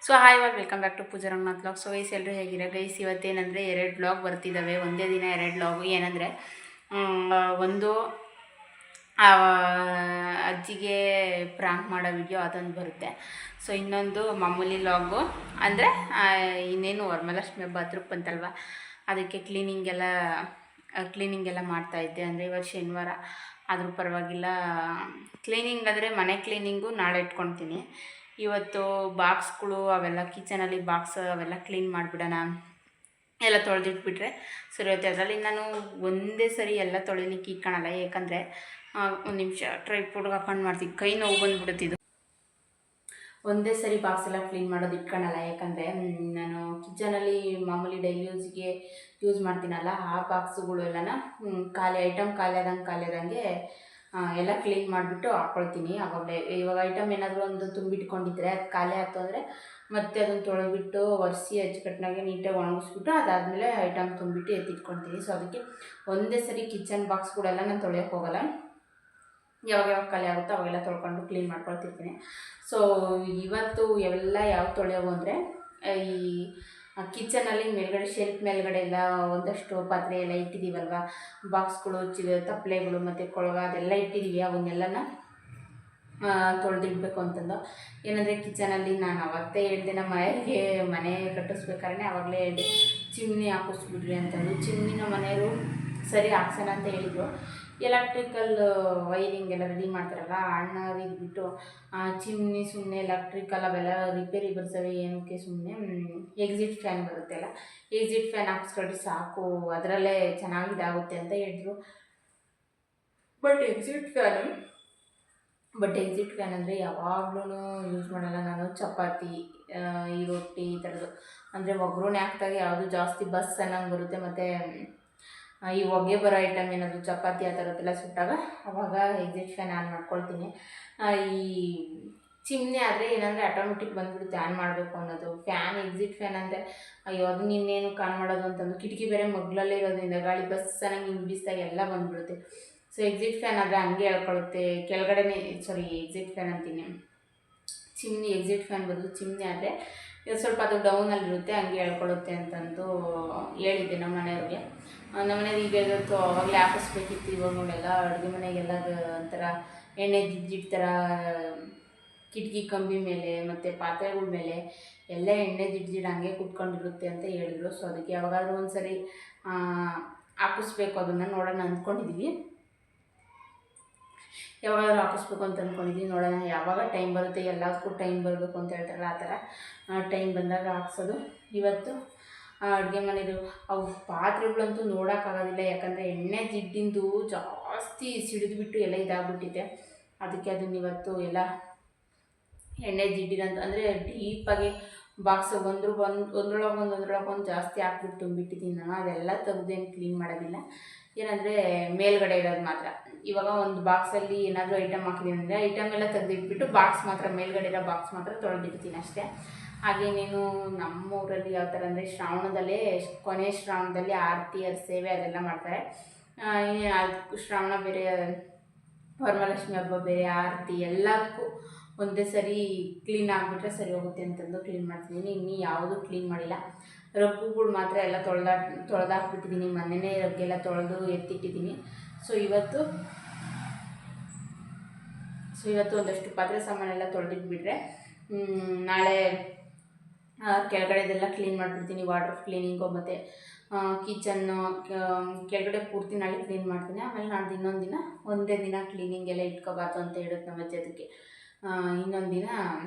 So hi all welcome back to Pooja Ranganath vlog. So guys ಎಲ್ಲರೂ ಹೇಗಿರ guys, ಇವತ್ತೇನೆಂದರೆ 2 vlog ಬರ್ತಿದ್ದಾವೆ ಒಂದೇ ದಿನ. 2 ವ್ಲಾಗು ಏನಂದರೆ, ಒಂದು ಅಜ್ಜಿಗೆ ಪ್ರ್ಯಾಂಕ್ ಮಾಡೋ ವಿಡಿಯೋ ಅದೊಂದು ಬರುತ್ತೆ. ಸೊ ಇನ್ನೊಂದು ಮಾಮೂಲಿ ವ್ಲಾಗು ಅಂದರೆ ಇನ್ನೇನು ವರಮಹಾಲಕ್ಷ್ಮಿ ಹಬ್ಬ ಹತ್ರಕ್ಕೆ ಬಂತಲ್ವ, ಅದಕ್ಕೆ ಕ್ಲೀನಿಂಗ್ ಎಲ್ಲ ಮಾಡ್ತಾಯಿದ್ದೆ. ಅಂದರೆ ಇವಾಗ ಶನಿವಾರ ಆದರೂ ಪರವಾಗಿಲ್ಲ, ಕ್ಲೀನಿಂಗ್ ಆದರೆ ಮನೆ ಕ್ಲೀನಿಂಗು ನಾಳೆ ಇಟ್ಕೊಳ್ತೀನಿ. ಇವತ್ತು ಬಾಕ್ಸ್ಗಳು ಅವೆಲ್ಲ ಕಿಚನಲ್ಲಿ ಬಾಕ್ಸ್ ಅವೆಲ್ಲ ಕ್ಲೀನ್ ಮಾಡಿಬಿಡೋಣ, ಎಲ್ಲ ತೊಳೆದಿಟ್ಬಿಟ್ರೆ ಸರಿ ಹೋಗುತ್ತೆ. ಅದರಲ್ಲಿ ನಾನು ಒಂದೇ ಸರಿ ಎಲ್ಲ ತೊಳಿಲಿಕ್ಕೆ ಇಟ್ಕೊಳಲ್ಲ, ಯಾಕಂದರೆ ಒಂದು ನಿಮಿಷ ಟ್ರೈಪೋಡ್ಗೆ ಹಾಕೊಂಡು ಮಾಡ್ತೀನಿ, ಕೈ ನೋವು ಬಂದುಬಿಡುತ್ತಿದ್ದು. ಒಂದೇ ಸರಿ ಬಾಕ್ಸ್ ಎಲ್ಲ ಕ್ಲೀನ್ ಮಾಡೋದು ಇಟ್ಕೊಳಲ್ಲ, ಯಾಕಂದರೆ ನಾನು ಕಿಚನಲ್ಲಿ ಮಾಮೂಲಿ ಡೈಲಿ ಯೂಸ್ ಮಾಡ್ತೀನಲ್ಲ, ಆ ಬಾಕ್ಸುಗಳು ಎಲ್ಲನ ಖಾಲಿ ಆದಂಗೆ ಎಲ್ಲ ಕ್ಲೀನ್ ಮಾಡಿಬಿಟ್ಟು ಹಾಕ್ಕೊಳ್ತೀನಿ. ಆವಾಗಲೇ ಇವಾಗ ಐಟಮ್ ಏನಾದರೂ ಒಂದು ತುಂಬಿಟ್ಕೊಂಡಿದ್ರೆ ಅದು ಖಾಲಿ ಆಯ್ತು ಅಂದರೆ ಮತ್ತೆ ಅದನ್ನು ತೊಳೆದ್ಬಿಟ್ಟು ಒರೆಸಿ ಅಚ್ಚುಕಟ್ಟಾಗಿ ನೀಟಾಗಿ ಒಣಗಿಸ್ಬಿಟ್ಟು ಅದಾದಮೇಲೆ ಐಟಮ್ ತುಂಬಿಟ್ಟು ಎತ್ತಿಟ್ಕೊಳ್ತೀನಿ. ಸೊ ಅದಕ್ಕೆ ಒಂದೇ ಸರಿ ಕಿಚನ್ ಬಾಕ್ಸ್ಗಳೆಲ್ಲ ನಾನು ತೊಳೆಯೋಕ್ಕೆ ಹೋಗೋಲ್ಲ, ಯಾವಾಗ ಖಾಲಿ ಆಗುತ್ತೋ ಅವೆಲ್ಲ ತೊಳ್ಕೊಂಡು ಕ್ಲೀನ್ ಮಾಡ್ಕೊಳ್ತಿರ್ತೀನಿ. ಸೊ ಇವತ್ತು ಎಲ್ಲ ಯಾವ ತೊಳೆಯೋವು ಅಂದರೆ, ಈ ಕಿಚನಲ್ಲಿ ಮೇಲ್ಗಡೆ ಶೆಲ್ಫ್ ಮೇಲ್ಗಡೆ ಎಲ್ಲ ಒಂದಷ್ಟು ಪಾತ್ರೆ ಎಲ್ಲ ಇಟ್ಟಿದ್ದೀವಲ್ವ, ಬಾಕ್ಸ್ಗಳು, ತಪ್ಪಲೆಗಳು ಮತ್ತು ಕೊಳಗ ಅದೆಲ್ಲ ಇಟ್ಟಿದ್ದೀವಿ. ಅವನ್ನೆಲ್ಲನ ತೊಳೆದಿಡಬೇಕು ಅಂತಂದು. ಏನಂದರೆ ಕಿಚನಲ್ಲಿ ನಾನು ಅವತ್ತೇ ಹೇಳಿದೆ, ನಮ್ಮ ಮನೆ ಕಟ್ಟಿಸ್ಬೇಕಾದ್ರೆ ಆವಾಗಲೇ ಹೇಳಿದೆ ಚಿಮ್ನಿ ಹಾಕಿಸ್ಬಿಡ್ರಿ ಅಂತಂದು. ಚಿಮ್ನಿ ನಮ್ಮ ಮನೆಯವರು ಸರಿ ಹಾಕ್ಸೋಣ ಅಂತ ಹೇಳಿದರು. ಎಲೆಕ್ಟ್ರಿಕಲ್ ವೈರಿಂಗ್ ಎಲ್ಲ ರೆಡಿ ಮಾಡ್ತಾರಲ್ಲ, ಅಣ್ಣ ಇದ್ಬಿಟ್ಟು ಚಿಮ್ನಿ ಸುಮ್ಮನೆ ಎಲೆಕ್ಟ್ರಿಕಲ್ ಅವೆಲ್ಲ ರಿಪೇರಿ ಬರ್ತವೆ, ಏನಕ್ಕೆ ಸುಮ್ಮನೆ ಎಕ್ಸಿಟ್ ಫ್ಯಾನ್ ಬರುತ್ತೆಲ್ಲ, ಎಕ್ಸಿಟ್ ಫ್ಯಾನ್ ಹಾಕ್ಸ್ಕೊಳ್ರಿ ಸಾಕು, ಅದರಲ್ಲೇ ಚೆನ್ನಾಗಿದಾಗುತ್ತೆ ಅಂತ ಹೇಳಿದ್ರು. ಬಟ್ ಎಕ್ಸಿಟ್ ಫ್ಯಾನ್ ಅಂದರೆ ಯಾವಾಗಲೂ ಯೂಸ್ ಮಾಡಲ್ಲ ನಾನು. ಚಪಾತಿ, ಈ ರೊಟ್ಟಿ ಈ ಥರದ್ದು ಅಂದರೆ ಒಗ್ಗರಣೆ ಹಾಕ್ದಾಗ ಯಾವುದು ಜಾಸ್ತಿ ಬಸ್ ಅನ್ನಂಗೆ ಬರುತ್ತೆ, ಮತ್ತು ಈ ಹೊಗೆ ಬರೋ ಐಟಮ್ ಏನಾದರೂ ಚಪಾತಿ ಆ ಥರದ್ದೆಲ್ಲ ಸುಟ್ಟಾಗ ಆವಾಗ ಎಕ್ಸಿಟ್ ಫ್ಯಾನ್ ಆನ್ ಮಾಡ್ಕೊಳ್ತೀನಿ. ಈ ಚಿಮ್ನಿ ಆದರೆ ಏನಂದರೆ ಆಟೋಮೆಟಿಕ್ ಬಂದುಬಿಡುತ್ತೆ ಆನ್ ಮಾಡಬೇಕು ಅನ್ನೋದು. ಫ್ಯಾನ್ ಎಕ್ಸಿಟ್ ಫ್ಯಾನ್ ಅಂದರೆ ಅಯ್ಯೋ ಅದು ಇನ್ನೇನು ಆನ್ ಮಾಡೋದು ಅಂತಂದು, ಕಿಟಕಿ ಬೇರೆ ಮಗ್ಲಲ್ಲೇ ಇರೋದ್ರಿಂದ ಗಾಳಿ ಬಸ್ ಅನ್ನಂಗೆ ಹಿಂಗೆ ಬೀಸಿದಾಗ ಎಲ್ಲ ಬಂದುಬಿಡುತ್ತೆ. ಸೊ ಎಕ್ಸಿಟ್ ಫ್ಯಾನ್ ಆದರೆ ಹಂಗೆ ಹೇಳ್ಕೊಳುತ್ತೆ ಕೆಳಗಡೆನೇ, ಎಕ್ಸಿಟ್ ಫ್ಯಾನ್ ಅಂತೀನಿ, ಚಿಮ್ನಿ ಎಕ್ಸಿಟ್ ಫ್ಯಾನ್ ಬದಲು ಚಿಮ್ನಿ ಆದರೆ ಸ್ವಲ್ಪ ಅದು ಡೌನಲ್ಲಿರುತ್ತೆ, ಹಂಗೆ ಹೇಳ್ಕೊಳುತ್ತೆ ಅಂತಂದು ಹೇಳಿದ್ದೆ ನಮ್ಮ ಮನೆಯವ್ರಿಗೆ. ನಮ್ಮ ಮನೇಲಿ ಈಗ ಇವತ್ತು ಅವಾಗಲೇ ಹಾಕಿಸ್ಬೇಕಿತ್ತು. ಇವಾಗ ನೋಡೆಲ್ಲ ಅಡುಗೆ ಮನೆಗೆಲ್ಲ ಒಂಥರ ಎಣ್ಣೆ ಜಿಡ್ಜಿಡ್ ಥರ ಕಿಟಕಿ ಕಂಬಿ ಮೇಲೆ ಮತ್ತು ಪಾತ್ರೆಗಳ ಮೇಲೆ ಎಲ್ಲ ಎಣ್ಣೆ ಜಿಡ್ಜಿಡ್ ಹಂಗೆ ಕುತ್ಕೊಂಡಿರುತ್ತೆ ಅಂತ ಹೇಳಿದ್ರು. ಸೊ ಅದಕ್ಕೆ ಯಾವಾಗಾದ್ರೂ ಒಂದು ಸರಿ ಹಾಕಿಸ್ಬೇಕು, ಅದನ್ನು ನೋಡೋಣ ಅಂದ್ಕೊಂಡಿದ್ದೀವಿ. ಯಾವಾಗಾದ್ರೂ ಹಾಕಿಸ್ಬೇಕು ಅಂತ ಅಂದ್ಕೊಂಡಿದ್ದೀವಿ, ನೋಡೋಣ ಯಾವಾಗ ಟೈಮ್ ಬರುತ್ತೆ. ಎಲ್ಲದಕ್ಕೂ ಟೈಮ್ ಬರಬೇಕು ಅಂತ ಹೇಳ್ತಾರಲ್ಲ, ಆ ಥರ ಟೈಮ್ ಬಂದಾಗ ಹಾಕ್ಸೋದು. ಇವತ್ತು ಅಡುಗೆ ಮನೆಯದು ಅವು ಪಾತ್ರೆಗಳಂತೂ ನೋಡೋಕ್ಕಾಗೋದಿಲ್ಲ, ಯಾಕಂದರೆ ಎಣ್ಣೆ ಜಿಡ್ಡಿಂದು ಜಾಸ್ತಿ ಸಿಡಿದ್ಬಿಟ್ಟು ಎಲ್ಲ ಇದಾಗ್ಬಿಟ್ಟಿದೆ. ಅದಕ್ಕೆ ಅದನ್ನ ಇವತ್ತು ಎಲ್ಲ ಎಣ್ಣೆ ಜಿಡ್ಡಿನಂತ ಅಂದರೆ ಡೀಪಾಗಿ ಬಾಕ್ಸ್ ಒಂದ್ರೊಳಗೊಂದು ಜಾಸ್ತಿ ಹಾಕ್ಬಿಟ್ಟು ತುಂಬಿಟ್ಟಿದ್ದೀನಿ ನಾನು. ಅದೆಲ್ಲ ತೆಗ್ದೇನು ಕ್ಲೀನ್ ಮಾಡೋದಿಲ್ಲ, ಏನಂದರೆ ಮೇಲ್ಗಡೆ ಇರೋದು ಮಾತ್ರ. ಇವಾಗ ಒಂದು ಬಾಕ್ಸಲ್ಲಿ ಏನಾದರೂ ಐಟಮ್ ಹಾಕಿದ್ದೀನಿ ಅಂದರೆ ಐಟಮ್ ಎಲ್ಲ ತೆಗೆದಿಟ್ಬಿಟ್ಟು ಬಾಕ್ಸ್ ಮಾತ್ರ, ಮೇಲ್ಗಡೆ ಇರೋ ಬಾಕ್ಸ್ ಮಾತ್ರ ತೊಳೆದಿರ್ತೀನಿ ಅಷ್ಟೇ. ಹಾಗೇನೇನು ನಮ್ಮೂರಲ್ಲಿ ಯಾವ ಥರ ಅಂದರೆ ಶ್ರಾವಣದಲ್ಲೇ ಕೊನೆ ಶ್ರಾವಣದಲ್ಲಿ ಆರತಿ ಸೇವೆ ಅದೆಲ್ಲ ಮಾಡ್ತಾರೆ. ಅದಕ್ಕೂ ಶ್ರಾವಣ ಬೇರೆ, ವರಮಹಾಲಕ್ಷ್ಮಿ ಹಬ್ಬ ಬೇರೆ, ಆರತಿ ಎಲ್ಲದಕ್ಕೂ ಒಂದೇ ಸರಿ ಕ್ಲೀನ್ ಆಗಿಬಿಟ್ರೆ ಸರಿ ಹೋಗುತ್ತೆ ಅಂತಂದು ಕ್ಲೀನ್ ಮಾಡ್ತಿದ್ದೀನಿ. ಇನ್ನೂ ಯಾವುದೂ ಕ್ಲೀನ್ ಮಾಡಿಲ್ಲ. ರಗ್ಗುಗಳು ಮಾತ್ರ ಎಲ್ಲ ತೊಳೆದಾಕ್ಬಿಟ್ಟಿದ್ದೀನಿ, ಮೊನ್ನೆನೇ ರಗ್ಗೆಲ್ಲ ತೊಳೆದು ಎತ್ತಿಟ್ಟಿದ್ದೀನಿ. ಸೊ ಇವತ್ತು ಒಂದಷ್ಟು ಪಾತ್ರೆ ಸಾಮಾನೆಲ್ಲ ತೊಳೆದಿಟ್ಬಿಟ್ರೆ ನಾಳೆ ಕೆಳಗಡೆದೆಲ್ಲ ಕ್ಲೀನ್ ಮಾಡಿಬಿಡ್ತೀನಿ. ವಾಟರ್ ಕ್ಲೀನಿಂಗು ಮತ್ತು ಕಿಚನ್ನು ಕೆಳಗಡೆ ಪೂರ್ತಿ ನಾಳೆ ಕ್ಲೀನ್ ಮಾಡ್ತೀನಿ. ಆಮೇಲೆ ನಾಡ್ದು ಇನ್ನೊಂದು ದಿನ ಒಂದೇ ದಿನ ಕ್ಲೀನಿಂಗ್ ಎಲ್ಲ ಇಟ್ಕೋಬಾರ್ದು ಅಂತ ಹೇಳುತ್ತೆ ನಮ್ಮ ಅಜ್ಜಿ. ಅದಕ್ಕೆ ಇನ್ನೊಂದು ದಿನ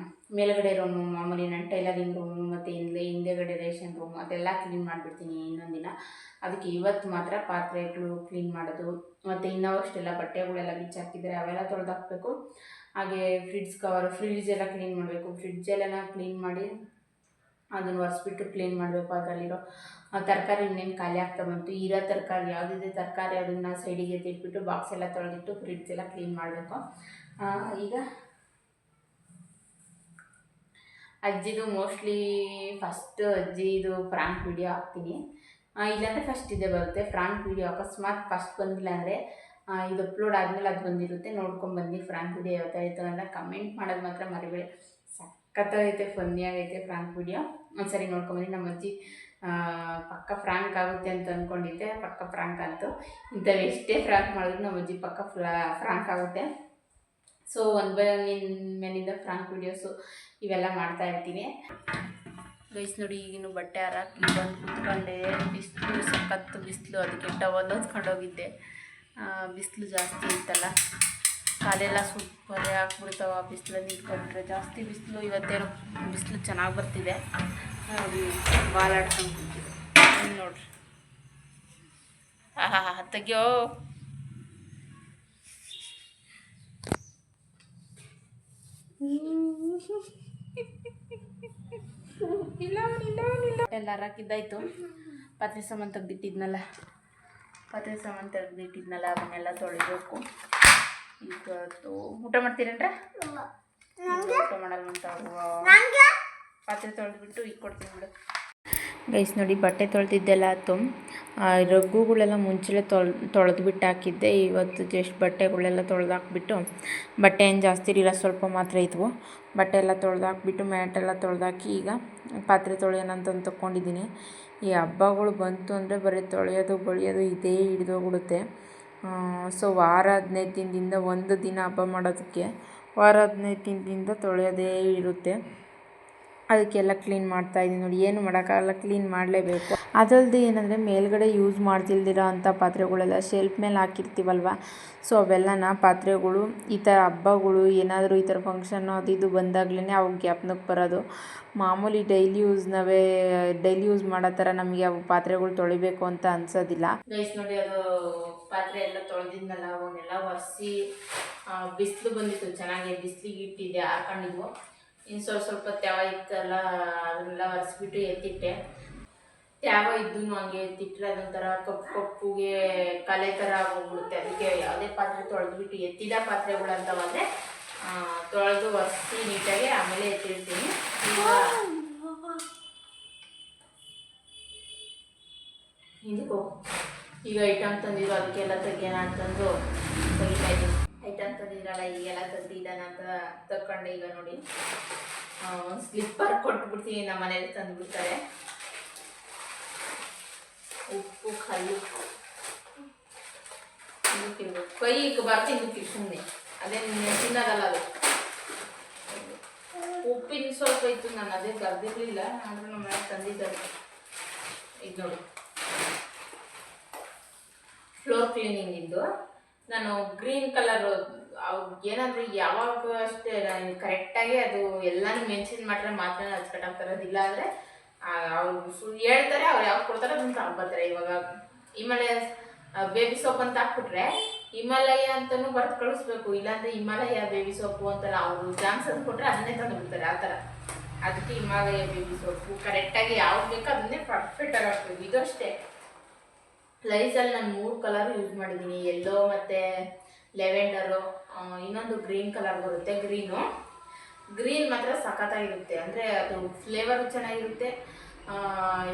ಮೇಲ್ಗಡೆ ರೂಮು, ಮಾಮೂಲಿ ನನ್ನ ಟೈಲರಿಂಗ್ ರೂಮು ಮತ್ತು ಹಿಂದೆಗಡೆ ರೇಷನ್ ರೂಮು ಅದೆಲ್ಲ ಕ್ಲೀನ್ ಮಾಡಿಬಿಡ್ತೀನಿ ಇನ್ನೊಂದು ದಿನ. ಅದಕ್ಕೆ ಇವತ್ತು ಮಾತ್ರ ಪಾತ್ರೆಗಳು ಕ್ಲೀನ್ ಮಾಡೋದು, ಮತ್ತು ಇನ್ನವಷ್ಟೆಲ್ಲ ಬಟ್ಟೆಗಳೆಲ್ಲ ಬಿಚ್ಚಾಕಿದರೆ ಅವೆಲ್ಲ ತೊಳೆದಾಕಬೇಕು. ಹಾಗೆ ಫ್ರಿಡ್ಜ್ ಎಲ್ಲ ಕ್ಲೀನ್ ಮಾಡಬೇಕು. ಫ್ರಿಡ್ಜೆಲ್ಲ ಕ್ಲೀನ್ ಮಾಡಿ ಅದನ್ನು ಒರೆಸ್ಬಿಟ್ಟು ಕ್ಲೀನ್ ಮಾಡಬೇಕು. ಅದರಲ್ಲಿರೋ ತರಕಾರಿ ಇನ್ನೇನು ಖಾಲಿ ಆಗ್ತಾ ಬಂತು. ಇರೋ ತರಕಾರಿ ಯಾವುದಿದೆ ತರಕಾರಿ ಅದನ್ನು ಸೈಡಿಗೆ ಎತ್ತಿಟ್ಬಿಟ್ಟು ಬಾಕ್ಸ್ ಎಲ್ಲ ತೊಳೆದಿಟ್ಟು ಫ್ರಿಡ್ಜ್ ಎಲ್ಲ ಕ್ಲೀನ್ ಮಾಡಬೇಕು. ಈಗ ಅಜ್ಜಿದು ಮೋಸ್ಟ್ಲಿ ಫಸ್ಟ್ ಅಜ್ಜಿದು ಫ್ರಾಂಕ್ ವಿಡಿಯೋ ಹಾಕ್ತೀನಿ, ಇಲ್ಲಾಂದರೆ ಫಸ್ಟ್ ಇದೇ ಬರುತ್ತೆ ಫ್ರಾಂಕ್ ವಿಡಿಯೋ. ಅಕಸ್ಮಾತ್ ಫಸ್ಟ್ ಬಂದಿಲ್ಲ ಅಂದರೆ ಇದು ಅಪ್ಲೋಡ್ ಆದಮೇಲೆ ಅದು ಬಂದಿರುತ್ತೆ, ನೋಡ್ಕೊಂಬಂದು ಫ್ರಾಂಕ್ ವಿಡಿಯೋ ಯಾವ ಥರ ಇತ್ತು ಅಂತ ಕಮೆಂಟ್ ಮಾಡೋದು ಮಾತ್ರ ಮರಿಬೇಡಿ. ಸಖತ್ತಾಗೈತೆ, ಫನ್ನಿ ಆಗೈತೆ ಫ್ರಾಂಕ್ ವಿಡಿಯೋ. ಒಂದ್ಸರಿ ನೋಡ್ಕೊಂಬನ್ನಿ. ನಮ್ಮ ಅಜ್ಜಿ ಪಕ್ಕ ಫ್ರಾಂಕ್ ಆಗುತ್ತೆ ಅಂತ ಅಂದ್ಕೊಂಡಿದ್ದೆ, ಪಕ್ಕ ಫ್ರಾಂಕ್ ಅಂತು. ಇಂಥವು ಎಷ್ಟೇ ಫ್ರಾಂಕ್ ಮಾಡಿದ್ರು ನಮ್ಮ ಅಜ್ಜಿ ಪಕ್ಕ ಫ್ರಾಂಕ್ ಆಗುತ್ತೆ. ಸೊ ಒನ್ ಬೈ ಒನ್ ಮೇಲಿಂದ ಫ್ರಾಂಕ್ ವಿಡಿಯೋಸು ಇವೆಲ್ಲ ಮಾಡ್ತಾ ಇರ್ತೀನಿ ಗೈಸ್. ನೋಡಿ ಈಗಿನ ಬಟ್ಟೆ ಹಾರಾಕಿ ಬಂದು ಕೂತ್ಕೊಂಡೆ, ಬಿಸಿಲು ಸಖತ್ತು ಬಿಸಿಲು, ಅದಕ್ಕೆ ಟವಲ್ ಹೊತ್ಕೊಂಡು ಹೋಗಿದ್ದೆ. ಬಿಸಿಲು ಜಾಸ್ತಿ ಇತ್ತಲ್ಲ, ಕಾಲೆಲ್ಲ ಸುಟ್ಟರೆ ಹಾಕ್ಬಿಡ್ತಾವ ಬಿಸಿಲಲ್ಲಿ ನಿಂತ್ಕೊಂಡ್ರೆ. ಜಾಸ್ತಿ ಬಿಸಿಲು, ಇವತ್ತೇನು ಬಿಸಿಲು ಚೆನ್ನಾಗಿ ಬರ್ತಿದೆ. ನೋಡಿ ಬಾಲಾಡ್ಕೊಂಡು ಕೂತಿದೆ ನೋಡ್ರಿ. ತೆಗಿಯೋ. ಎಲ್ಲ ಹಾಕಿದ್ದಾಯ್ತು. ಪಾತ್ರೆ ಸಾಮಾನು ತೆಗ್ದಿಟ್ಟಿದ್ನಲ್ಲ ಅವನ್ನೆಲ್ಲ ತೊಳಿಬೇಕು. ಇವತ್ತು ಊಟ ಮಾಡ್ತೀರೇನ್ರ? ಊಟ ಮಾಡಲ್ಲ ಅಂತ ಪಾತ್ರೆ ತೊಳೆದ್ಬಿಟ್ಟು ಈಗ ಕೊಡ್ತೀನಿ ಬಿಡು ಗೈಸ್. ನೋಡಿ ಬಟ್ಟೆ ತೊಳೆದಿದ್ದೆಲ್ಲ ಆಯ್ತು. ರಗ್ಗುಗಳೆಲ್ಲ ಮುಂಚೆ ತೊಳೆದ್ಬಿಟ್ಟು ಹಾಕಿದ್ದೆ. ಇವತ್ತು ಜಸ್ಟ್ ಬಟ್ಟೆಗಳೆಲ್ಲ ತೊಳೆದಾಕ್ಬಿಟ್ಟು, ಬಟ್ಟೆ ಏನು ಜಾಸ್ತಿ ಇರಲಿಲ್ಲ, ಸ್ವಲ್ಪ ಮಾತ್ರ ಇದ್ವು. ಬಟ್ಟೆ ಎಲ್ಲ ತೊಳೆದಾಕ್ಬಿಟ್ಟು ಮ್ಯಾಟೆಲ್ಲ ತೊಳೆದಾಕಿ ಈಗ ಪಾತ್ರೆ ತೊಳೆಯೋಣ ಅಂತಂದು ತೊಗೊಂಡಿದ್ದೀನಿ. ಈ ಹಬ್ಬಗಳು ಬಂತು ಅಂದರೆ ಬರೀ ತೊಳೆಯೋದು ಬಳಿಯೋದು ಇದೇ ಹಿಡಿದೋಗ್ಬಿಡುತ್ತೆ. ಸೊ ವಾರ 15 ದಿನದಿಂದ ಒಂದು ದಿನ ಹಬ್ಬ ಮಾಡೋದಕ್ಕೆ ವಾರ 15 ದಿನದಿಂದ ತೊಳೆಯೋದೇ ಇರುತ್ತೆ. ಅದಕ್ಕೆಲ್ಲ ಕ್ಲೀನ್ ಮಾಡ್ತಾಯಿದ್ದೀನಿ ನೋಡಿ. ಏನು ಮಾಡೋಕ್ಕಾಗಲ್ಲ, ಕ್ಲೀನ್ ಮಾಡಲೇಬೇಕು. ಅದಲ್ಲದೆ ಏನಂದರೆ ಮೇಲ್ಗಡೆ ಯೂಸ್ ಮಾಡ್ತಿಲ್ದಿರೋ ಅಂಥ ಪಾತ್ರೆಗಳೆಲ್ಲ ಶೆಲ್ಫ್ ಮೇಲೆ ಹಾಕಿರ್ತೀವಲ್ವ, ಸೊ ಅವೆಲ್ಲನ ಪಾತ್ರೆಗಳು ಈ ಥರ ಹಬ್ಬಗಳು ಏನಾದರೂ ಈ ಥರ ಫಂಕ್ಷನ್ನು ಅದು ಇದು ಬಂದಾಗಲೇ ಅವು ಜ್ಞಾಪನಕ್ಕೆ ಬರೋದು. ಮಾಮೂಲಿ ಡೈಲಿ ಯೂಸ್ ಮಾಡೋ ಥರ ನಮಗೆ ಅವು ಪಾತ್ರೆಗಳು ತೊಳಿಬೇಕು ಅಂತ ಅನ್ಸೋದಿಲ್ಲ ಗೈಸ್. ನೋಡಿ ಅದು ಪಾತ್ರೆ ಎಲ್ಲ ತೊಳೆದಿದ್ನಲ್ಲ, ಅವನ್ನೆಲ್ಲ ಒರೆಸಿ, ಬಿಸಿಲು ಬಂದಿತ್ತು ಚೆನ್ನಾಗಿ, ಬಿಸಿಲಿಗೆ ಇಟ್ಟಿದ್ದೆ, ಹಾಕೊಂಡಿದ್ವು. ಇನ್ನು ಸ್ವಲ್ಪ ತ್ಯಾವ ಇತ್ತಲ್ಲ, ಅದನ್ನೆಲ್ಲ ಒರೆಸ್ಬಿಟ್ಟು ಎತ್ತಿಟ್ಟೆ. ತ್ಯಾವ ಇದ್ದು ಹಂಗೆ ಎತ್ತಿಟ್ರೆ ಅದೊಂಥರ ಕಪ್ಪುಗೆ ಕಲೆ ಥರ ಹೋಗ್ಬಿಡುತ್ತೆ. ಅದಕ್ಕೆ ಯಾವುದೇ ಪಾತ್ರೆ ತೊಳೆದ್ಬಿಟ್ಟು ಎತ್ತಿದ ಪಾತ್ರೆಗಳಂತವಂದರೆ ತೊಳೆದು ಒರೆಸಿ ನೀಟಾಗಿ ಆಮೇಲೆ ಎತ್ತಿರ್ತೀನಿ. ಈಗ ಐಟಮ್ ತಂದಿದ್ರು, ಅದಕ್ಕೆಲ್ಲ ತೆಗಿಯೋಣ ಅಂತಂದು ತೆಗಿತಾ ಇದ್ದೀನಿ. ಐಟಮ್ ತಂದಿದ್ರಲ್ಲ, ಈಗೆಲ್ಲ ತೆಗ್ದಿದ್ದಾನ ಅಂತ ತಗೊಂಡೆ. ಈಗ ನೋಡಿ ಒಂದು ಸ್ಲಿಪ್ಪರ್ ಕೊಟ್ಬಿಡ್ತೀನಿ, ನಮ್ಮ ಮನೇಲಿ ತಂದುಬಿಡ್ತಾರೆ. ಉಪ್ಪು ಕಲ್ಲು ಹಿಂದಕ್ಕಿರ್ಬೇಕು, ಕೈ ಬರ್ತಿ ಹಿಂದಕ್ಕಿರ್ ಸುಮ್ಮನೆ, ಅದೇ ತಿನ್ನೋದಲ್ಲ ಅದು. ಉಪ್ಪಿನ ಸ್ವಲ್ಪ ಇತ್ತು, ನಾನು ಅದೇ ಬರ್ದಿರ್ಲಿಲ್ಲ, ಆದರೂ ನಮ್ಮ ಮನೇಲಿ ತಂದಿದ್ದಾರೆ. ಇದು ನೋಡಿ ಫ್ಲೋರ್ ಕ್ಲೀನಿಂಗ್ ಇದ್ದು, ನಾನು ಗ್ರೀನ್ ಕಲರ್ ಏನಾದರೂ ಯಾವಾಗ ಅಷ್ಟೇ ಕರೆಕ್ಟಾಗಿ ಅದು ಎಲ್ಲನೂ ಮೆನ್ಷನ್ ಮಾಡಿದ್ರೆ ಮಾತ್ರ ಹಚ್ಕಟ್ಟಾಗ್ತಾರದಿಲ್ಲ. ಅಂದರೆ ಅವ್ರು ಹೇಳ್ತಾರೆ, ಅವ್ರು ಯಾವ್ದು ಕೊಡ್ತಾರೆ ಅದನ್ನು ತಗೊಂಡ್ಬರ್ತಾರೆ. ಇವಾಗ ಹಿಮಾಲಯ ಬೇಬಿ ಸೋಪ್ ಅಂತ ಹಾಕ್ಬಿಟ್ರೆ ಹಿಮಾಲಯ ಅಂತಲೂ ಬರ್ದು ಕಳಿಸ್ಬೇಕು, ಇಲ್ಲಾಂದರೆ ಹಿಮಾಲಯ ಬೇಬಿ ಸೋಪು ಅಂತಲ್ಲ, ಅವರು ಜಾನ್ಸನ್ ಕೊಟ್ಟರೆ ಅದನ್ನೇ ತಂದುಬಿಡ್ತಾರೆ ಆ ಥರ. ಅದಕ್ಕೆ ಹಿಮಾಲಯ ಬೇಬಿ ಸೋಪು ಕರೆಕ್ಟಾಗಿ ಯಾವ್ದು ಬೇಕೋ ಅದನ್ನೇ ಪರ್ಫೆಕ್ಟಾಗಿ ಹಾಕ್ಬೇಕು. ಇದು ಅಷ್ಟೇ. ಲೈಸಲ್ಲಿ ನಾನು 3 ಕಲರ್ ಯೂಸ್ ಮಾಡಿದ್ದೀನಿ, ಯೆಲ್ಲೋ ಮತ್ತು ಲೆವೆಂಡರು, ಇನ್ನೊಂದು ಗ್ರೀನ್ ಕಲರ್ ಬರುತ್ತೆ. ಗ್ರೀನ್ ಮಾತ್ರ ಸಖತ್ತಾಗಿರುತ್ತೆ, ಅಂದರೆ ಅದು ಫ್ಲೇವರು ಚೆನ್ನಾಗಿರುತ್ತೆ,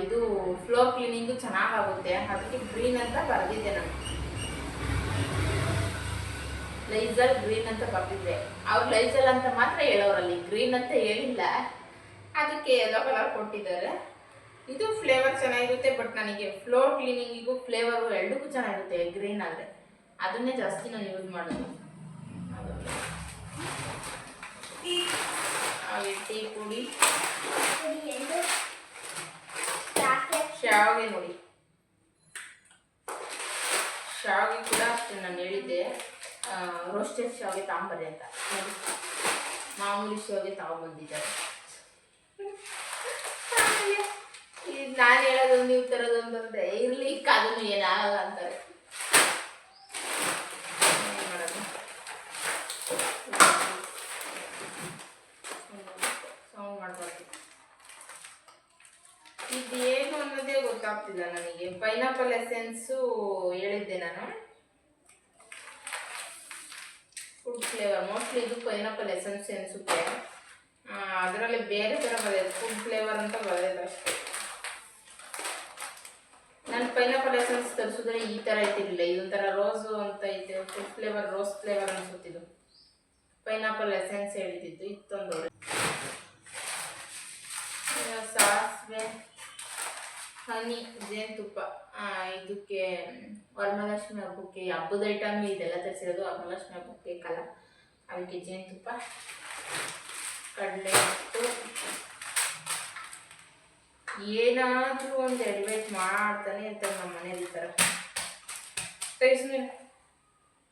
ಇದು ಫ್ಲೋರ್ ಕ್ಲೀನಿಂಗು ಚೆನ್ನಾಗಾಗುತ್ತೆ. ಅದಕ್ಕೆ ಗ್ರೀನ್ ಅಂತ ಬರೆದಿದ್ದೆ ನಾನು. ಲೈಸಲ್ ಗ್ರೀನ್ ಅಂತ ಬರ್ತಿದ್ದೆ, ಅವ್ರು ಲೈಸಲ್ ಅಂತ ಮಾತ್ರ ಹೇಳೋರಲ್ಲಿ, ಗ್ರೀನ್ ಅಂತ ಹೇಳಿಲ್ಲ. ಅದಕ್ಕೆ ಯೆಲ್ಲೋ ಕಲರ್ ಕೊಟ್ಟಿದ್ದಾರೆ. ಇದು ಫ್ಲೇವರ್ ಚೆನ್ನಾಗಿರುತ್ತೆ, ಬಟ್ ನನಗೆ ಫ್ಲೋರ್ ಕ್ಲೀನಿಂಗಿಗೂ ಫ್ಲೇವರು ಎರಡಕ್ಕೂ ಚೆನ್ನಾಗಿರುತ್ತೆ ಗ್ರೀನ್ ಆದರೆ. ಅದನ್ನೇ ಜಾಸ್ತಿ ನಾನು ಯೂಸ್ ಮಾಡೋದು. ಟೀ ಪುಡಿ, ಶಾವಿಗೆ ನೋಡಿ, ಶಾವಿಗೆ ಕೂಡ ಅಷ್ಟೇ ನಾನು ಹೇಳಿದ್ದೆ ರೋಸ್ಟೆಡ್ ಶಾವಿಗೆ ತಗೊಂಬರ್ರಿ ಅಂತ. ಮಾಮೂಲಿ ಶಾವಿಗೆ ತಗೊಂಬಂದಿದ್ದಾರೆ. ನಾನು ಹೇಳೋದೊಂದು ನೀವು ತರೋದೊಂದು ಇರಲಿ, ಅದನ್ನು ಏನಾಗಲ್ಲ ಅಂತಾರೆ. ಸೌಂಡ್ ಮಾಡಬಾರ್ದು. ಇದೇನು ಅನ್ನೋದೇ ಗೊತ್ತಾಗ್ತಿಲ್ಲ ನನಗೆ. ಪೈನಾಪಲ್ ಎಸೆನ್ಸು ಹೇಳಿದ್ದೆ ನಾನು, ಫುಡ್ ಫ್ಲೇವರ್. ಮೋಸ್ಟ್ಲಿ ಇದು ಪೈನಾಪಲ್ ಎಸೆನ್ಸ್ ಅನಿಸುತ್ತೆ. ಅದರಲ್ಲಿ ಬೇರೆ ಥರ ಬರೆಯೋದು, ಫುಡ್ ಫ್ಲೇವರ್ ಅಂತ ಬರೆಯೋದು ಅಷ್ಟೇ. ನಾನು ಪೈನಾಪಲ್ ಎಸೆನ್ಸ್ ತರಿಸಿದ್ರೆ ಈ ಥರ ಐತಿರಲಿಲ್ಲ, ಇದೊಂಥರ ರೋಸು ಅಂತ ಐತೆ. ಫುಡ್ ಫ್ಲೇವರ್, ರೋಸ್ ಫ್ಲೇವರ್ ಅನಿಸುತ್ತಿದ್ದು. ಪೈನಾಪಲ್ ಎಸೆನ್ಸ್ ಹೇಳ್ತಿದ್ದು ಇತ್ತೊಂದು. ಹನಿ ಜೇನುತುಪ್ಪ. ಇದಕ್ಕೆ ವರಮಹಾಲಕ್ಷ್ಮಿ ಹಬ್ಬಕ್ಕೆ ಹಬ್ಬದ ಐಟಮ್ ಇದೆಲ್ಲ ತರಿಸಿರೋದು. ವರಮಹಾಲಕ್ಷ್ಮಿ ಹಬ್ಬಕ್ಕೆ ಬೇಕಲ್ಲ, ಅದಕ್ಕೆ ಜೇನುತುಪ್ಪ, ಕಡಲೆ ಹಿಟ್ಟು, ಏನಾದರೂ ಒಂದು ಎಡಿವೇಟ್ ಮಾಡ್ತಾನೆ ಇರ್ತಾರೆ ನಮ್ಮ ಮನೇಲಿ. ಈ ಥರ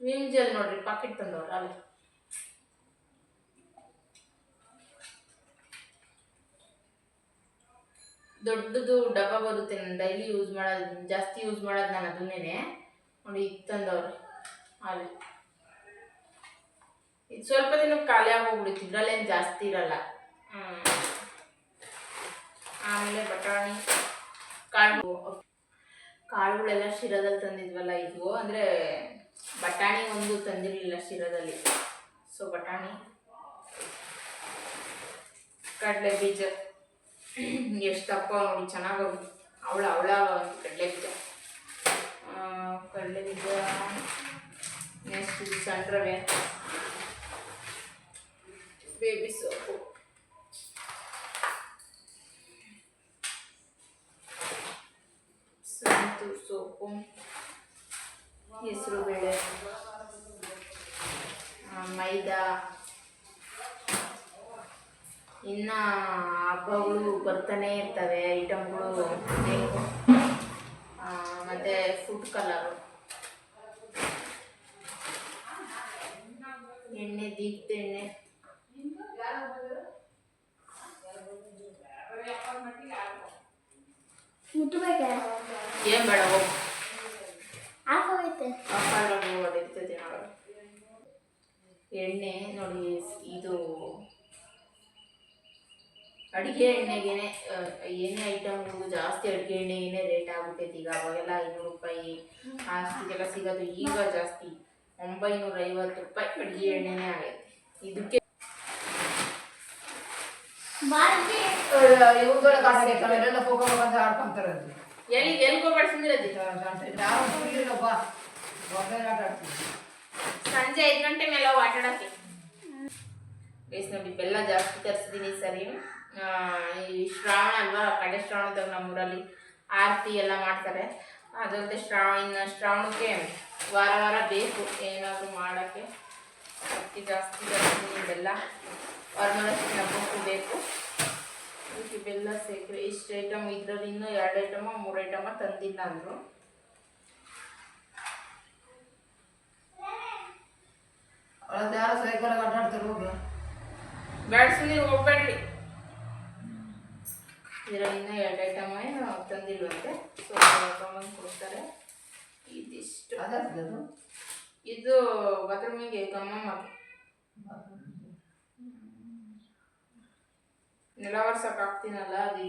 ವಿಮ್ ಜೆಲ್ ನೋಡ್ರಿ, ಪಾಕೆಟ್ ತಂದವ್ರು ಅಲ್ಲಿ. ದೊಡ್ಡದು ಡಬ್ಬ ಬರುತ್ತೆ, ನಾನು ಡೈಲಿ ಯೂಸ್ ಮಾಡೋದು, ಜಾಸ್ತಿ ಯೂಸ್ ಮಾಡೋದು ನಾನು ಅದನ್ನೇ ನೋಡಿ. ಇದು ತಂದವ್ರು ಅಲ್ಲಿ. ಇದು ಸ್ವಲ್ಪ ದಿನಕ್ಕೆ ಖಾಲಿ ಆಗೋಗ್ಬಿಡುತ್ತೆ, ಇದ್ರಲ್ಲೇನು ಜಾಸ್ತಿ ಇರಲ್ಲ. ಆಮೇಲೆ ಬಟಾಣಿ ಕಾಳುಗಳೆಲ್ಲ ಶಿರಾದಲ್ಲಿ ತಂದಿದ್ವಲ್ಲ, ಇದು ಅಂದರೆ ಬಟಾಣಿ ಒಂದು ತಂದಿರಲಿಲ್ಲ ಶಿರಾದಲ್ಲಿ. ಸೊ ಬಟಾಣಿ, ಕಡಲೆ ಬೀಜ ಎಷ್ಟಪ್ಪ ನೋಡಿ, ಚೆನ್ನಾಗಿ ಅವಳ ಒಂದು ಕಡಲೆ ಬೀಜ. ನೆಕ್ಸ್ಟ್ ಇದು ಸಣ್ಣ ರವೆ, ಬೇಬಿ ಸೋಪು, ಸಂತೂರ್ ಸೋಪು, ಹೆಸರು ಬೇಳೆ, ಮೈದಾ. ಇನ್ನು ಹಬ್ಬಗಳು ಬರ್ತಾನೆ ಇರ್ತವೆ, ಐಟಮ್ಗಳು ಬೇಕು. ಮತ್ತು ಫುಡ್ ಕಲರು, ಎಣ್ಣೆ, ದೀಪದ ಎಣ್ಣೆ, ಏನು ಬೇಡ ಹೋಗು, ಹೊಡಿರ್ತದೆ ನೋಡು. ಎಣ್ಣೆ ನೋಡಿ, ಇದು ಅಡುಗೆ ಎಣ್ಣೆಗೇನೆ ಏನೇ ಐಟಮ್ಗಳು ಜಾಸ್ತಿ ಅಡುಗೆ ಎಣ್ಣೆಗೇನೆ ರೇಟ್ ಆಗ್ಬಿಟ್ಟೈತೆ ಈಗ. ಅವಾಗೆಲ್ಲ 500 ರೂಪಾಯಿ ಅಷ್ಟಿಗೆಲ್ಲ ಸಿಗೋದು, ಈಗ ಜಾಸ್ತಿ 950 ರೂಪಾಯಿ ಅಡುಗೆ ಎಣ್ಣೆನೇ ಆಗೈತೆ. ಇದಕ್ಕೆ ಸಂಜೆ 5 ಗಂಟೆ ಮೇಲೆ ಆಟಾಡಕ್ಕೆ ನೋಡಿ. ಬೆಲ್ಲ ಜಾಸ್ತಿ ತರಿಸಿದ್ದೀನಿ ಸರಿ. ಈ ಶ್ರಾವಣ ಅಲ್ವಾ, ಕಡೆ ಶ್ರಾವಣದಾಗ ನಮ್ಮೂರಲ್ಲಿ ಆರತಿ ಎಲ್ಲ ಮಾಡ್ತಾರೆ. ಅದಲ್ಲದೆ ಶ್ರಾವಣಕ್ಕೆ ವಾರ ಬೇಕು ಏನಾದರೂ ಮಾಡೋಕ್ಕೆ. ಅದಕ್ಕೆ ಜಾಸ್ತಿ ತರಿಸಿದ್ದೀನಿ ಬೆಲ್ಲ. ವರಮಹಾಲಕ್ಷ್ಮಿ ಹಬ್ಬಕ್ಕೂ ಬೇಕು. ಅದಕ್ಕೆ ಬೆಲ್ಲ ಸೇಕ್ರೆ ಇಷ್ಟು ಐಟಮ್. ಇದರಲ್ಲಿ ಇನ್ನೂ 2 ಐಟಮ 3 ಐಟಮ ತಂದಿಲ್ಲ ಅಂದರು. ಬೇಡ ಸುಮ್ಮನೆ ಹೋಗ್ಬೇಡ್ರಿ. ಇದರಲ್ಲಿ ಇನ್ನೂ 2 ಐಟಮ್ ತಂದಿಲ್ವಂತೆ. ಸೊ ತೊಗೊಂಡು ಕೊಡ್ತಾರೆ. ಇದಿಷ್ಟು ಇದು ಬಾತ್ರೂಮಿಗೆ ಗಮ್ಮಮ್ಮ ನೆಲ ಒರ್ಸಕ್ಕೆ ಹಾಕ್ತೀನಲ್ಲ, ಅದು.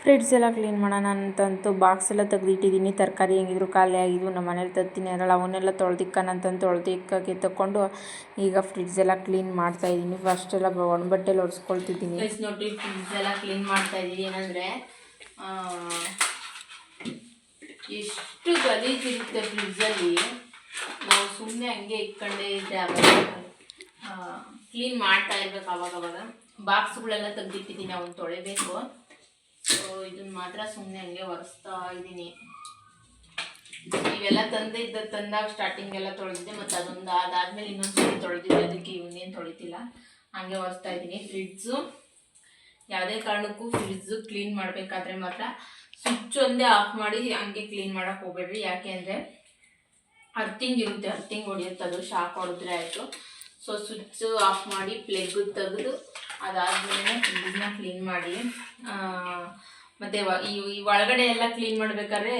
ಫ್ರಿಡ್ಜ್ ಎಲ್ಲ ಕ್ಲೀನ್ ಮಾಡೋಣ ಅಂತಂತೂ ಬಾಕ್ಸ್ ಎಲ್ಲ ತೆಗೆದಿಟ್ಟಿದ್ದೀನಿ. ತರಕಾರಿ ಹೆಂಗಿದ್ರು ಖಾಲಿ ಆಗಿದ್ವು. ನಮ್ಮ ಮನೇಲಿ ತತ್ತೀನಿ ಅದಲ್ಲ, ಅವನ್ನೆಲ್ಲ ತೊಳೆದಿಕ್ಕನಂತಂದು ತೊಳೆದಿಕ್ಕಕ್ಕೆ ತಗೊಂಡು ಈಗ ಫ್ರಿಡ್ಜ್ ಎಲ್ಲ ಕ್ಲೀನ್ ಮಾಡ್ತಾಯಿದ್ದೀನಿ. ಫಸ್ಟ್ ಎಲ್ಲ ಒಣಬಟ್ಟೆಲಿ ಒರೆಸ್ಕೊಳ್ತಿದ್ದೀನಿ. ನೋಡಿರಿ, ಫ್ರಿಡ್ಜ್ ಎಲ್ಲ ಕ್ಲೀನ್ ಮಾಡ್ತಾಯಿದ್ದೀನಿ. ಏನಂದರೆ ಎಷ್ಟು ಗಲೀಜಿರುತ್ತೆ ಫ್ರಿಡ್ಜಲ್ಲಿ. ನಾವು ಸುಮ್ಮನೆ ಹಂಗೆ ಇಟ್ಕೊಂಡೇ ಇದ್ದರೆ ಕ್ಲೀನ್ ಮಾಡ್ತಾ ಇರ್ಬೇಕು ಅವಾಗವಾಗ. ಬಾಕ್ಸ್ಗಳೆಲ್ಲ ತೆಗೆದಿಟ್ಟಿದ್ದೀನಿ, ಅವನ್ನ ತೊಳೆಬೇಕು. ಸೊ ಇದನ್ನು ಮಾತ್ರ ಸುಮ್ಮನೆ ಹಂಗೆ ಒರೆಸ್ತಾ ಇದ್ದೀನಿ. ಇವೆಲ್ಲ ತಂದಾಗ ಸ್ಟಾರ್ಟಿಂಗ್ ಎಲ್ಲ ತೊಳೆದಿದ್ದೆ, ಮತ್ತು ಅದೊಂದು ಅದಾದಮೇಲೆ ಇನ್ನೊಂದ್ಸರಿ ತೊಳೆದಿದ್ದೆ. ಅದಕ್ಕೆ ಇವನ್ನೇನು ತೊಳಿತಿಲ್ಲ, ಹಂಗೆ ಒರೆಸ್ತಾ ಇದ್ದೀನಿ. ಫ್ರಿಡ್ಜು ಯಾವುದೇ ಕಾರಣಕ್ಕೂ ಫ್ರಿಡ್ಜು ಕ್ಲೀನ್ ಮಾಡಬೇಕಾದ್ರೆ ಮಾತ್ರ ಸ್ವಿಚ್ ಒಂದೇ ಆಫ್ ಮಾಡಿ ಹಂಗೆ ಕ್ಲೀನ್ ಮಾಡೋಕ್ಕೆ ಹೋಗ್ಬೇಡ್ರಿ. ಯಾಕೆ ಅಂದರೆ ಅರ್ತಿಂಗ್ ಇರುತ್ತೆ, ಅರ್ತಿಂಗ್ ಹೊಡೆಯುತ್ತೆ. ಅದು ಶಾಕ್ ಹೊಡೆದ್ರೆ ಆಯಿತು. ಸೊ ಸ್ವಿಚ್ ಆಫ್ ಮಾಡಿ ಪ್ಲಗ್ ತೆಗೆದು ಅದಾದಮೇಲೆ ಫ್ರಿಡ್ಜನ್ನ ಕ್ಲೀನ್ ಮಾಡಿ. ಮತ್ತು ಈ ಒಳಗಡೆ ಎಲ್ಲ ಕ್ಲೀನ್ ಮಾಡಬೇಕಾದ್ರೆ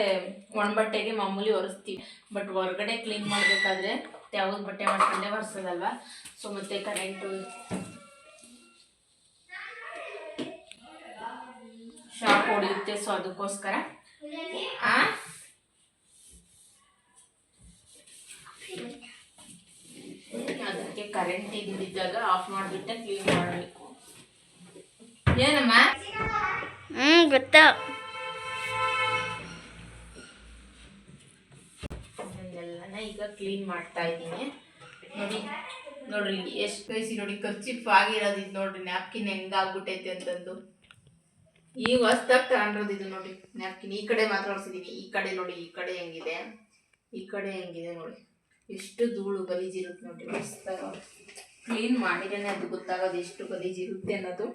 ಒಣಬಟ್ಟೆಗೆ ಮಾಮೂಲಿ ಒರೆಸ್ತೀವಿ. ಬಟ್ ಹೊರಗಡೆ ಕ್ಲೀನ್ ಮಾಡಬೇಕಾದ್ರೆ ಯಾವ್ದು ಬಟ್ಟೆ ಮಾಡ್ಕೊಂಡೆ ಒರೆಸೋದಲ್ವ. ಸೊ ಮತ್ತು ಕರೆಂಟು ಶಾಕ್ ಹೊಡೆಯುತ್ತೆ. ಸೊ ಅದಕ್ಕೋಸ್ಕರ ಅದಕ್ಕೆ ಕರೆಂಟ್ ಇದ್ದಿದ್ದಾಗ ಆಫ್ ಮಾಡಿಬಿಟ್ಟೆ ಕ್ಲೀನ್ ಮಾಡಬೇಕು. ಏನಮ್ಮ? ಗೊತ್ತಾ, ಇದನ್ನೆಲ್ಲನ ಈಗ ಕ್ಲೀನ್ ಮಾಡ್ತಾ ಇದ್ದೀನಿ. ನೋಡಿ, ನೋಡ್ರಿ ಎಷ್ಟು ಕೈಸಿ ನೋಡಿ ಖರ್ಚಿಪ್ ಆಗಿರೋದು ಇದು ನೋಡ್ರಿ ನ್ಯಾಪ್ಕಿನ್ ಹೆಂಗಾಗ್ಬಿಟ್ಟೈತೆ ಅಂತಂದು. ಈಗ ಹೊಸ್ದಾಗಿ ತಗೊಂಡಿರೋದು ಇದು ನೋಡಿ ನ್ಯಾಪ್ಕಿನ್. ಈ ಕಡೆ ಮಾತ್ರ ಹೊಡ್ಸಿದೀನಿ, ಈ ಕಡೆ ನೋಡಿ, ಈ ಕಡೆ ಹೆಂಗಿದೆ, ಈ ಕಡೆ ಹೆಂಗಿದೆ ನೋಡಿ, ಎಷ್ಟು ಧೂಳು ಗಲೀಜಿರುತ್ತೆ ನೋಡಿ. ಹೊಸ್ದಾಗಿ ಕ್ಲೀನ್ ಮಾಡಿರೇನೆ ಅದು ಗೊತ್ತಾಗೋದು ಎಷ್ಟು ಗಲೀಜಿರುತ್ತೆ ಅನ್ನೋದು.